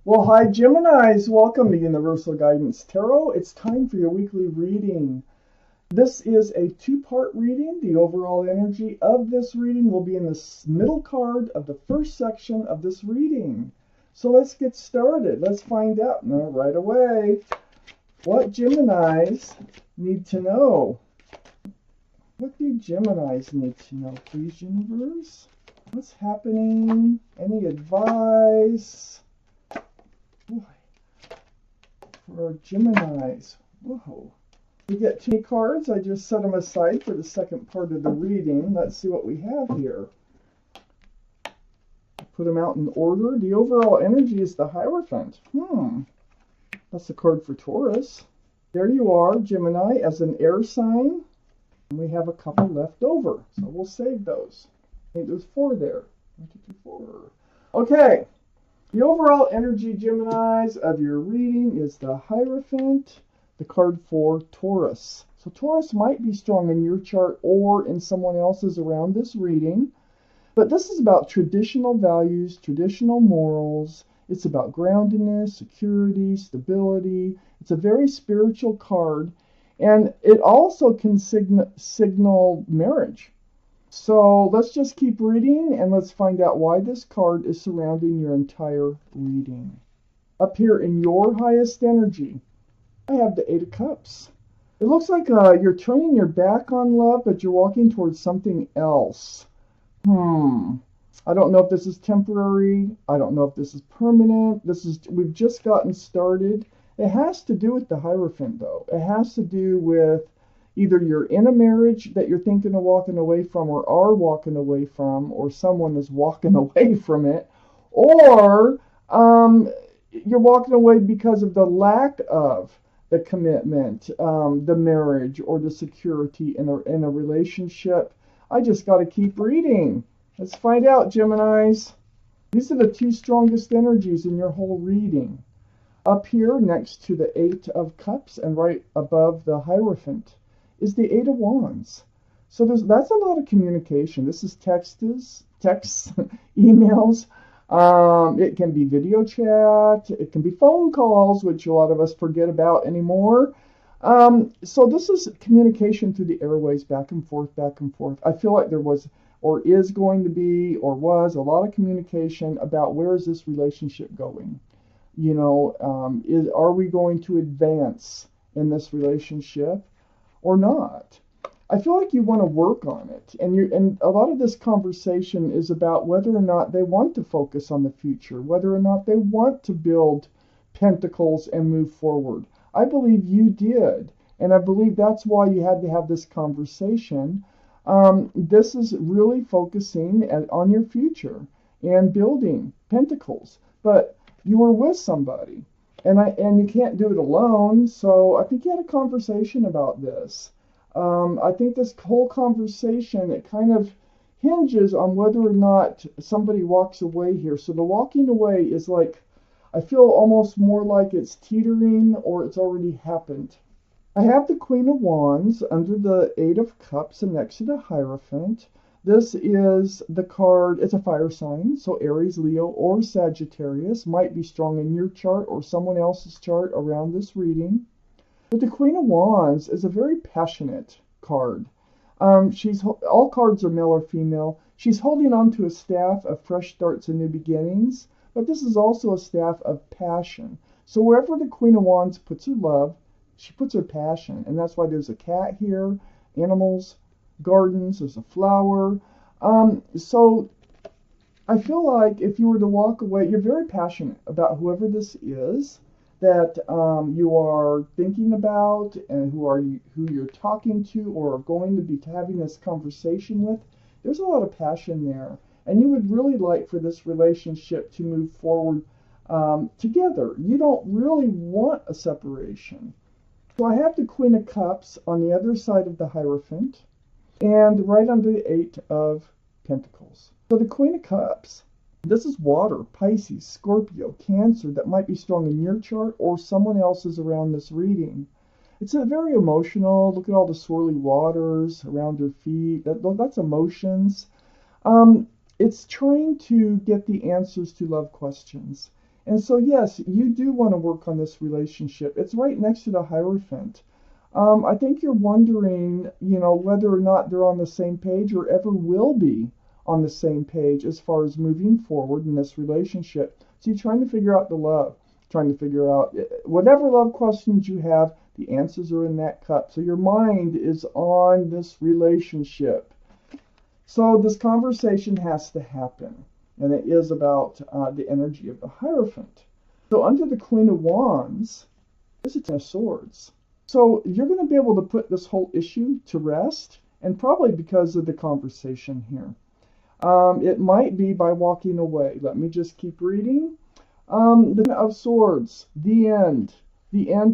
Well, hi Geminis, welcome to Universal Guidance Tarot. It's time for your weekly reading. This is a two-part reading. The overall energy of this reading will be in the middle card of the first section of this reading. So let's get started. Let's find out right away what Geminis need to know. What do Geminis need to know, please, universe? What's happening? Any advice? For Geminis. Whoa. We get two cards. I just set them aside for the second part of the reading. Let's see what we have here. Put them out in order. The overall energy is the Hierophant. That's the card for Taurus. There you are, Gemini, as an air sign. And we have a couple left over, so we'll save those. I think there's 4 there. 1, 2, 3, 4. Okay. The overall energy, Geminis, of your reading is the Hierophant, the card for Taurus. So Taurus might be strong in your chart or in someone else's around this reading. But this is about traditional values, traditional morals. It's about groundedness, security, stability. It's a very spiritual card. And it also can signal marriage. So let's just keep reading and let's find out why this card is surrounding your entire reading. Up here in your highest energy, I have the 8 of Cups. It looks like you're turning your back on love, but you're walking towards something else. I don't know if this is temporary. I don't know if this is permanent. We've just gotten started. It has to do with the Hierophant, though. It has to do with either you're in a marriage that you're thinking of walking away from or are walking away from, or someone is walking away from it, or you're walking away because of the lack of the commitment, the marriage, or the security in a relationship. I just got to keep reading. Let's find out, Geminis. These are the 2 strongest energies in your whole reading. Up here next to the 8 of Cups and right above the Hierophant is the 8 of Wands. So that's a lot of communication. This is texts, emails. It can be video chat. It can be phone calls, which a lot of us forget about anymore. So this is communication through the airways, back and forth, back and forth. I feel like there was or is going to be or was a lot of communication about where is this relationship going. You know, are we going to advance in this relationship or not? I feel like you want to work on it, and a lot of this conversation is about whether or not they want to focus on the future, whether or not they want to build pentacles and move forward. I believe you did, and I believe that's why you had to have this conversation. This is really focusing on your future and building pentacles, but you were with somebody, and you can't do it alone. So I think you had a conversation about this. I think this whole conversation, it kind of hinges on whether or not somebody walks away here. So the walking away is like, I feel almost more like it's teetering or it's already happened. I have the Queen of Wands under the 8 of Cups and next to the Hierophant. This is the card, it's a fire sign, so Aries, Leo, or Sagittarius might be strong in your chart or someone else's chart around this reading. But the Queen of Wands is a very passionate card. All cards are male or female. She's holding on to a staff of fresh starts and new beginnings, but this is also a staff of passion. So wherever the Queen of Wands puts her love, she puts her passion, and that's why there's a cat here, animals, gardens, there's a flower. So I feel like if you were to walk away, you're very passionate about whoever this is that you are thinking about and who you're talking to or are going to be having this conversation with. There's a lot of passion there, and you would really like for this relationship to move forward together. You don't really want a separation. So I have the Queen of Cups on the other side of the Hierophant and right under the 8 of Pentacles. So the Queen of Cups, this is water, Pisces, Scorpio, Cancer, that might be strong in your chart or someone else's around this reading. It's a very emotional. Look at all the swirly waters around her feet. That's emotions. It's trying to get the answers to love questions. And so, yes, you do want to work on this relationship. It's right next to the Hierophant. I think you're wondering, whether or not they're on the same page or ever will be on the same page as far as moving forward in this relationship. So you're trying to figure out the love, trying to figure out whatever love questions you have, the answers are in that cup. So your mind is on this relationship. So this conversation has to happen. And it is about the energy of the Hierophant. So under the Queen of Wands, there's a Ten of Swords. So you're going to be able to put this whole issue to rest, and probably because of the conversation here. It might be by walking away. Let me just keep reading. The Ten of Swords, the end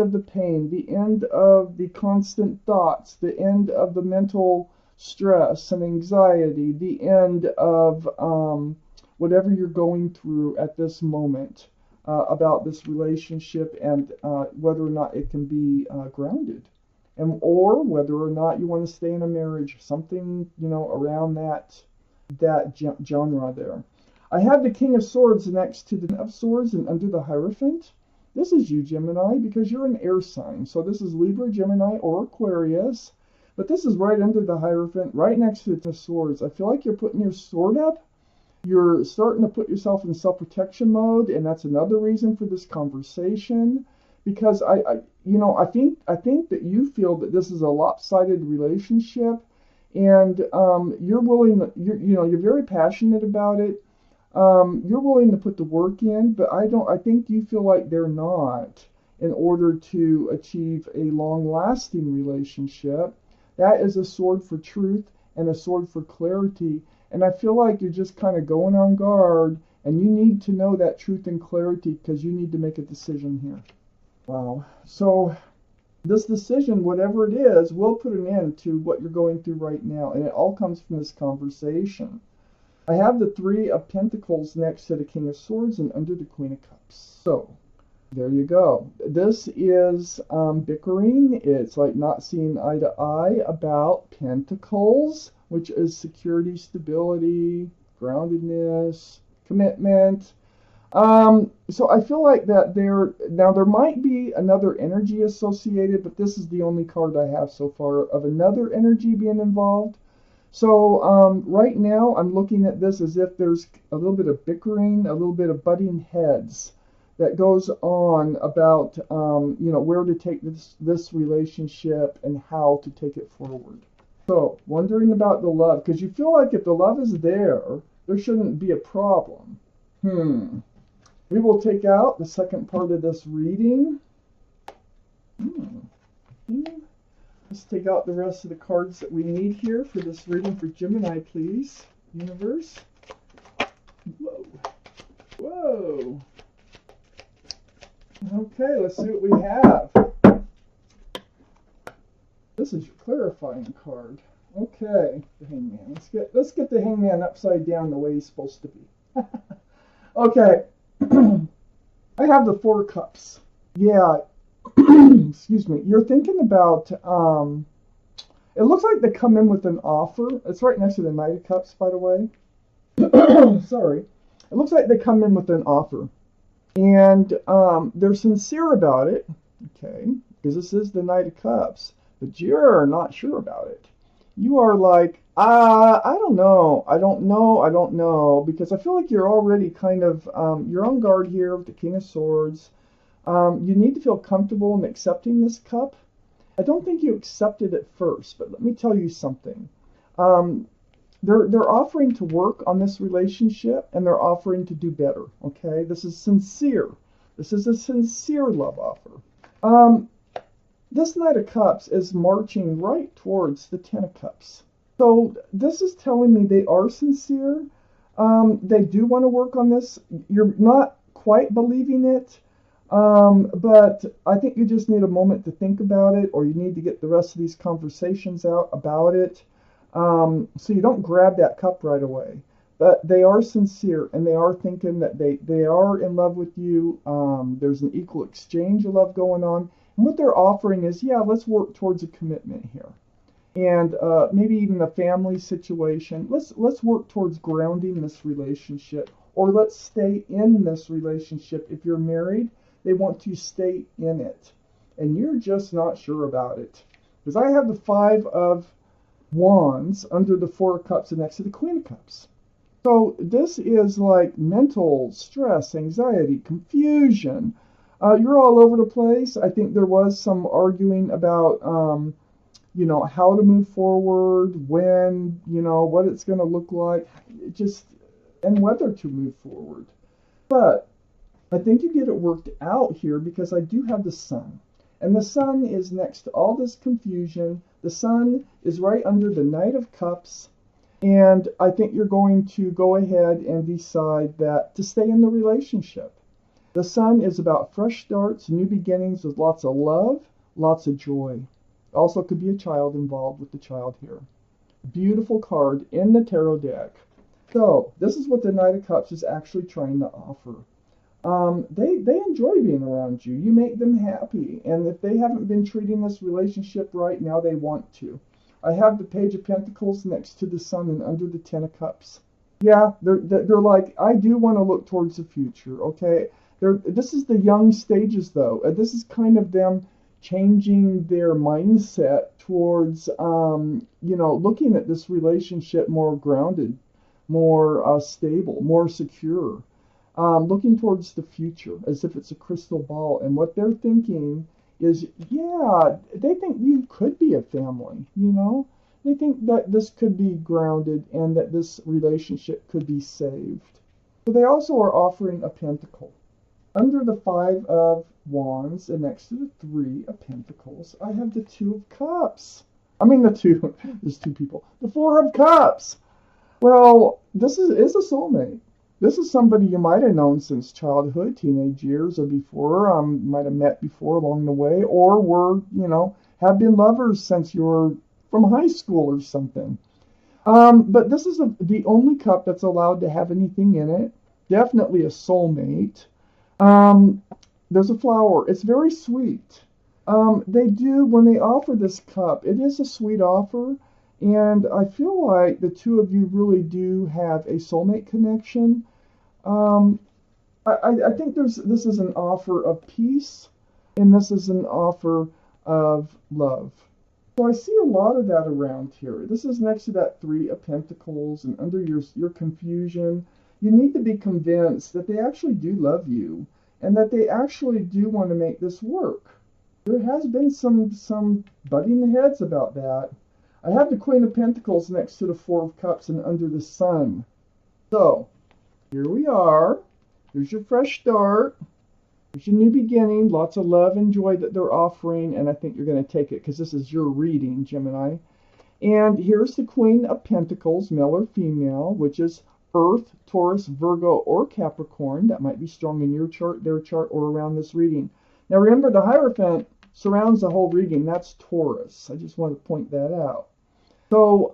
of the pain, the end of the constant thoughts, the end of the mental stress and anxiety, the end of whatever you're going through at this moment about this relationship, and whether or not it can be grounded, and or whether or not you want to stay in a marriage, something around that genre there. I have the King of Swords next to the Ten of Swords and under the Hierophant. This is you, Gemini, because you're an air sign. So this is Libra, Gemini, or Aquarius. But this is right under the Hierophant, right next to the Ten of Swords. I feel like you're putting your sword up. You're starting to put yourself in self-protection mode, and that's another reason for this conversation. Because I think that you feel that this is a lopsided relationship, and you're willing. You're very passionate about it. You're willing to put the work in, but I think you feel like they're not, in order to achieve a long-lasting relationship. That is a sword for truth and a sword for clarity. And I feel like you're just kind of going on guard, and you need to know that truth and clarity because you need to make a decision here. Wow. So this decision, whatever it is, will put an end to what you're going through right now. And it all comes from this conversation. I have the Three of Pentacles next to the King of Swords and under the Queen of Cups. So there you go. This is bickering. It's like not seeing eye to eye about Pentacles, which is security, stability, groundedness, commitment. So I feel like that there might be another energy associated, but this is the only card I have so far of another energy being involved. So right now I'm looking at this as if there's a little bit of bickering, a little bit of butting heads that goes on about where to take this relationship and how to take it forward. So wondering about the love, because you feel like if the love is there shouldn't be a problem. We will take out the second part of this reading. Let's take out the rest of the cards that we need here for this reading for Gemini, please. Universe. Whoa. Whoa. Okay, let's see what we have. This is your clarifying card. Okay, the Hangman. Let's get the Hangman upside down the way he's supposed to be. Okay. I have the Four Cups. Yeah. Excuse me. You're thinking about it looks like they come in with an offer. It's right next to the Knight of Cups, by the way. Sorry. It looks like they come in with an offer. And they're sincere about it. Okay. Because this is the Knight of Cups. But you're not sure about it. You are like, I don't know, because I feel like you're already kind of, you're on guard here with the King of Swords. You need to feel comfortable in accepting this cup. I don't think you accepted it first, but let me tell you something. They're offering to work on this relationship, and they're offering to do better, okay? This is sincere. This is a sincere love offer. This Knight of Cups is marching right towards the Ten of Cups. So this is telling me they are sincere. They do want to work on this. You're not quite believing it, but I think you just need a moment to think about it, or you need to get the rest of these conversations out about it, so you don't grab that cup right away. But they are sincere, and they are thinking that they are in love with you. There's an equal exchange of love going on. And what they're offering is, yeah, let's work towards a commitment here. And maybe even a family situation. Let's work towards grounding this relationship, or let's stay in this relationship. If you're married, they want to stay in it. And you're just not sure about it. Because I have the Five of Wands under the Four of Cups and next to the Queen of Cups. So this is like mental stress, anxiety, confusion. You're all over the place. I think there was some arguing about, how to move forward, when, what it's going to look like, and whether to move forward. But I think you get it worked out here because I do have the Sun. And the Sun is next to all this confusion. The Sun is right under the Knight of Cups. And I think you're going to go ahead and decide that to stay in the relationship. The Sun is about fresh starts, new beginnings with lots of love, lots of joy. Also could be a child involved with the child here. Beautiful card in the tarot deck. So this is what the Knight of Cups is actually trying to offer. They enjoy being around you. You make them happy. And if they haven't been treating this relationship right, now they want to. I have the Page of Pentacles next to the Sun and under the Ten of Cups. Yeah, they're like, I do want to look towards the future, okay? This is the young stages, though. This is kind of them changing their mindset towards, looking at this relationship more grounded, more stable, more secure. Looking towards the future as if it's a crystal ball. And what they're thinking is, yeah, they think you could be a family, They think that this could be grounded and that this relationship could be saved. So they also are offering a pentacle. Under the Five of Wands and next to the Three of Pentacles, I have the Two of Cups. I mean there's two people. The Four of Cups. Well, this is a soulmate. This is somebody you might have known since childhood, teenage years, or before. Might have met before along the way, or have been lovers since you were from high school or something. But this is the only cup that's allowed to have anything in it. Definitely a soulmate. There's a flower. It's very sweet. When they offer this cup, it is a sweet offer. And I feel like the two of you really do have a soulmate connection. I think this is an offer of peace, and this is an offer of love. So I see a lot of that around here. This is next to that Three of Pentacles, and under your confusion, you need to be convinced that they actually do love you, and that they actually do want to make this work. There has been some butting heads about that. I have the Queen of Pentacles next to the Four of Cups and under the Sun. So, here we are. Here's your fresh start. Here's your new beginning. Lots of love and joy that they're offering, and I think you're going to take it because this is your reading, Gemini. And here's the Queen of Pentacles, male or female, which is Earth, Taurus, Virgo, or Capricorn. That might be strong in your chart, their chart, or around this reading. Now remember, the Hierophant surrounds the whole reading. That's Taurus. I just want to point that out. So,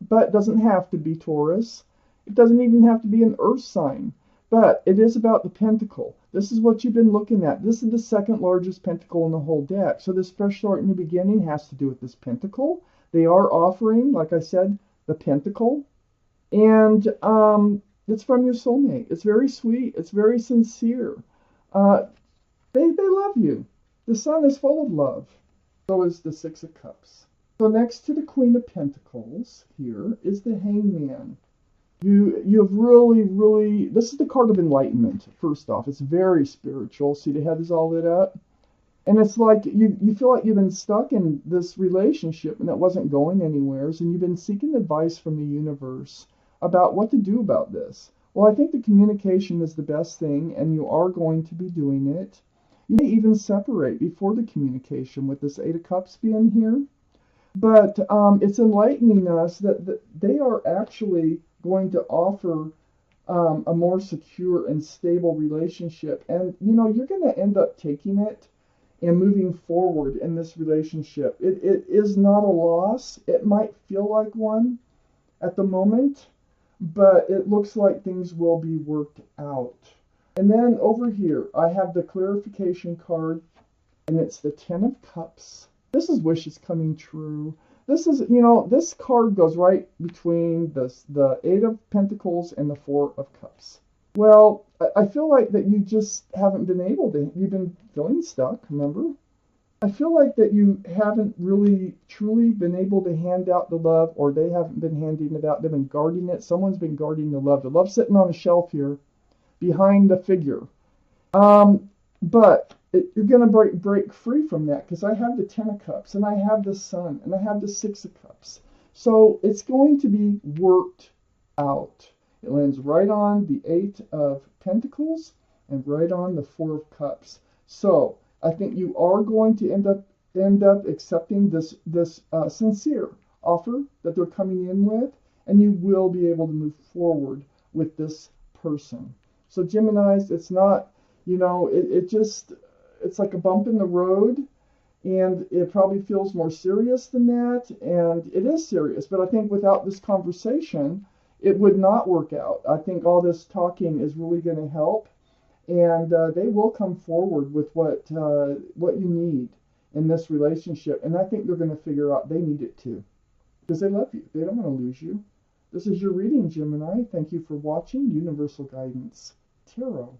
but it doesn't have to be Taurus. It doesn't even have to be an earth sign. But it is about the pentacle. This is what you've been looking at. This is the second largest pentacle in the whole deck. So this fresh start, new beginning has to do with this pentacle. They are offering, like I said, the pentacle. And it's from your soulmate. It's very sweet. It's very sincere. They love you. The Sun is full of love. So is the Six of Cups. So next to the Queen of Pentacles here is the Hangman. You've really, this is the card of enlightenment, first off. It's very spiritual. See, the head is all lit up. And it's like you feel like you've been stuck in this relationship and it wasn't going anywhere. And you've been seeking advice from the universe about what to do about this. Well, I think the communication is the best thing, and you are going to be doing it. You may even separate before the communication with this Eight of Cups being here. But it's enlightening us that they are actually going to offer a more secure and stable relationship. And, you're going to end up taking it and moving forward in this relationship. It is not a loss. It might feel like one at the moment, but it looks like things will be worked out. And then over here, I have the clarification card, and it's the Ten of Cups. This is wishes coming true. this is, this card goes right between the Eight of Pentacles and the Four of Cups. Well, I feel like that you just haven't been able to, you've been feeling stuck, remember? I feel like that you haven't really truly been able to hand out the love, or they haven't been handing it out. They've been guarding it. Someone's been guarding the love. The love's sitting on a shelf here behind the figure. But you're going to break free from that, because I have the Ten of Cups, and I have the Sun, and I have the Six of Cups. So it's going to be worked out. It lands right on the Eight of Pentacles and right on the Four of Cups. So I think you are going to end up accepting this sincere offer that they're coming in with, and you will be able to move forward with this person. So Geminis, it's not, it's like a bump in the road, and it probably feels more serious than that, and it is serious. But I think without this conversation, it would not work out. I think all this talking is really going to help. And they will come forward with what you need in this relationship. And I think they're going to figure out they need it too, because they love you. They don't want to lose you. This is your reading, Gemini. Thank you for watching Universal Guidance Tarot.